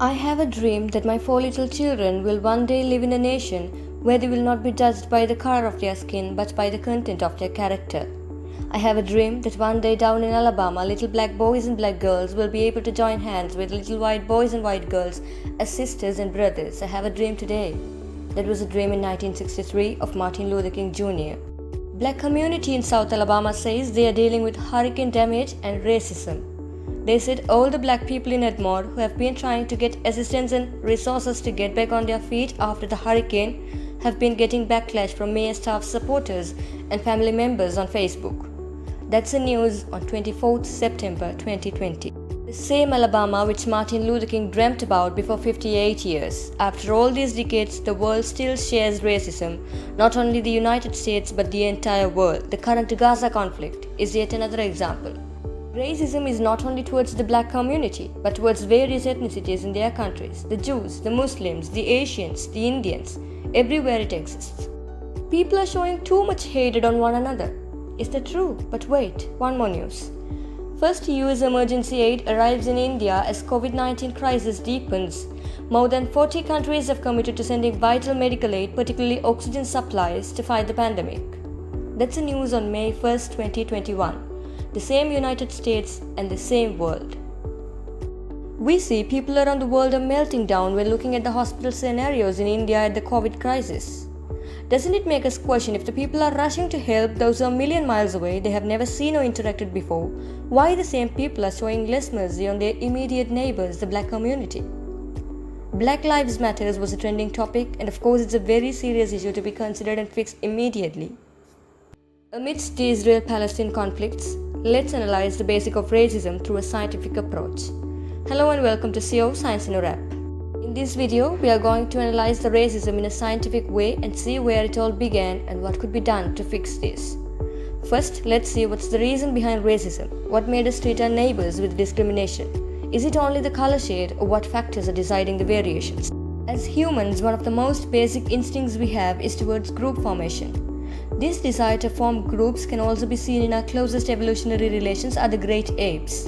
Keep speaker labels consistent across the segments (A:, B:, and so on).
A: I have a dream that my 4 little children will one day live in a nation where they will not be judged by the color of their skin but by the content of their character. I have a dream that one day down in Alabama, little black boys and black girls will be able to join hands with little white boys and white girls as sisters and brothers. I have a dream today. That was a dream in 1963 of Martin Luther King Jr. Black community in South Alabama says they are dealing with hurricane damage and racism. They said all the black people in Edmore who have been trying to get assistance and resources to get back on their feet after the hurricane have been getting backlash from mayor staff supporters and family members on Facebook. That's the news on 24th September 2020. The same Alabama which Martin Luther King dreamt about before 58 years. After all these decades, the world still shares racism. Not only the United States but the entire world. The current Gaza conflict is yet another example. Racism is not only towards the black community, but towards various ethnicities in their countries, the Jews, the Muslims, the Asians, the Indians, everywhere it exists. People are showing too much hatred on one another. Is that true? But wait, one more news. First US emergency aid arrives in India as COVID-19 crisis deepens. More than 40 countries have committed to sending vital medical aid, particularly oxygen supplies, to fight the pandemic. That's the news on May 1st, 2021. The same United States and the same world. We see people around the world are melting down when looking at the hospital scenarios in India at the COVID crisis. Doesn't it make us question if the people are rushing to help those who are a million miles away they have never seen or interacted before, why the same people are showing less mercy on their immediate neighbors, the black community? Black Lives Matter was a trending topic, and of course it's a very serious issue to be considered and fixed immediately. Amidst the Israel-Palestine conflicts, let's analyze the basic of racism through a scientific approach. Hello and welcome to SIAW Science in a Wrap. In this video, we are going to analyze the racism in a scientific way and see where it all began and what could be done to fix this. First, let's see what's the reason behind racism. What made us treat our neighbors with discrimination? Is it only the color shade, or what factors are deciding the variations? As humans, one of the most basic instincts we have is towards group formation. This desire to form groups can also be seen in our closest evolutionary relations are the great apes.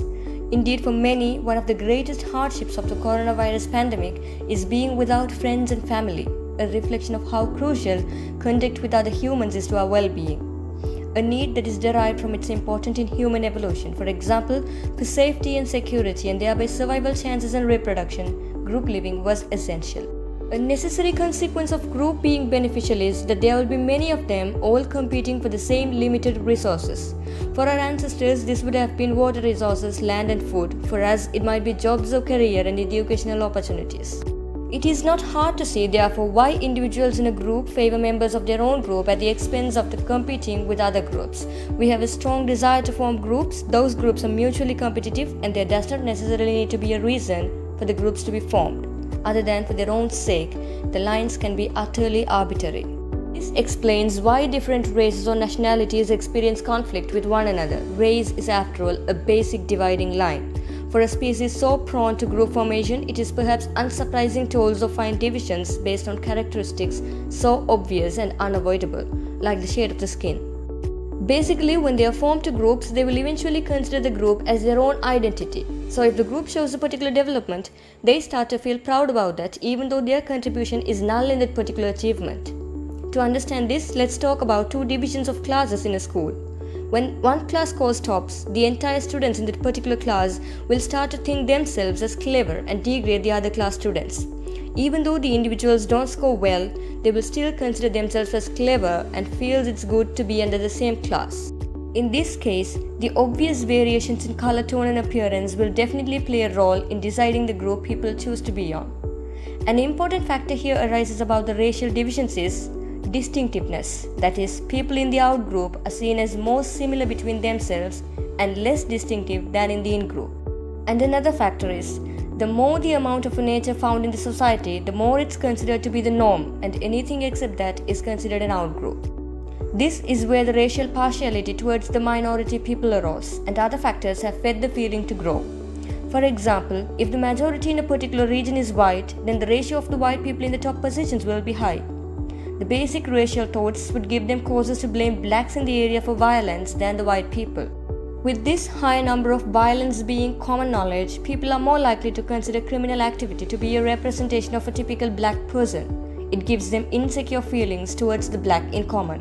A: Indeed, for many, one of the greatest hardships of the coronavirus pandemic is being without friends and family, a reflection of how crucial contact with other humans is to our well-being. A need that is derived from its importance in human evolution. For example, for safety and security and thereby survival chances and reproduction, group living was essential. A necessary consequence of group being beneficial is that there will be many of them all competing for the same limited resources. For our ancestors, this would have been water resources, land and food. For us, it might be jobs or career and educational opportunities. It is not hard to see, therefore, why individuals in a group favor members of their own group at the expense of the competing with other groups. We have a strong desire to form groups. Those groups are mutually competitive, and there does not necessarily need to be a reason for the groups to be formed. Other than for their own sake, the lines can be utterly arbitrary. This explains why different races or nationalities experience conflict with one another. Race is, after all, a basic dividing line. For a species so prone to group formation, it is perhaps unsurprising to also find divisions based on characteristics so obvious and unavoidable, like the shade of the skin. Basically, when they are formed to groups, they will eventually consider the group as their own identity. So if the group shows a particular development, they start to feel proud about that, even though their contribution is null in that particular achievement. To understand this, let's talk about two divisions of classes in a school. When one class scores tops, the entire students in that particular class will start to think themselves as clever and degrade the other class students. Even though the individuals don't score well, they will still consider themselves as clever and feel it's good to be under the same class. In this case, the obvious variations in color tone and appearance will definitely play a role in deciding the group people choose to be on. An important factor here arises about the racial divisions is distinctiveness. That is, people in the out group are seen as more similar between themselves and less distinctive than in the in group. And another factor is, the more the amount of a nature found in the society, the more it's considered to be the norm, and anything except that is considered an outgroup. This is where the racial partiality towards the minority people arose, and other factors have fed the feeling to grow. For example, if the majority in a particular region is white, then the ratio of the white people in the top positions will be high. The basic racial thoughts would give them causes to blame blacks in the area for violence than the white people. With this high number of violence being common knowledge, people are more likely to consider criminal activity to be a representation of a typical black person. It gives them insecure feelings towards the black in common.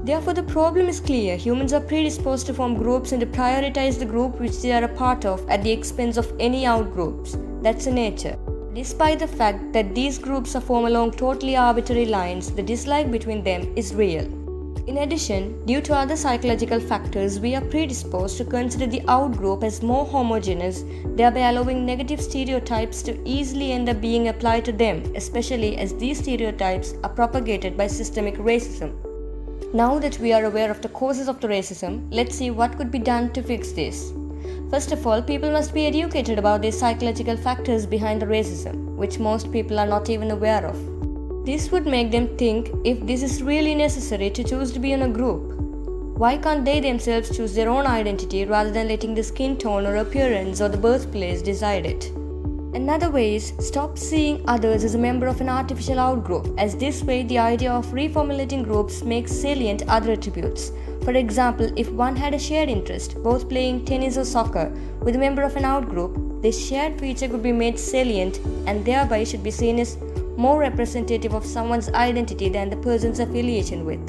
A: Therefore, the problem is clear. Humans are predisposed to form groups and to prioritize the group which they are a part of at the expense of any outgroups. That's a nature. Despite the fact that these groups are formed along totally arbitrary lines, the dislike between them is real. In addition, due to other psychological factors, we are predisposed to consider the outgroup as more homogeneous, thereby allowing negative stereotypes to easily end up being applied to them, especially as these stereotypes are propagated by systemic racism. Now that we are aware of the causes of the racism, let's see what could be done to fix this. First of all, people must be educated about the psychological factors behind the racism, which most people are not even aware of. This would make them think if this is really necessary to choose to be in a group. Why can't they themselves choose their own identity rather than letting the skin tone or appearance or the birthplace decide it? Another way is stop seeing others as a member of an artificial outgroup, as this way the idea of reformulating groups makes salient other attributes. For example, if one had a shared interest, both playing tennis or soccer, with a member of an outgroup, this shared feature could be made salient and thereby should be seen as more representative of someone's identity than the person's affiliation with.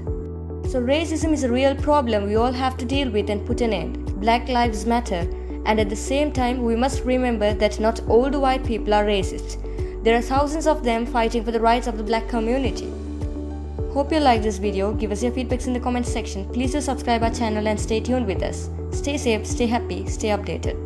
A: So racism is a real problem we all have to deal with and put an end. Black lives matter. And at the same time, we must remember that not all the white people are racist. There are thousands of them fighting for the rights of the black community. Hope you like this video. Give us your feedbacks in the comments section. Please do subscribe our channel and stay tuned with us. Stay safe, stay happy, stay updated.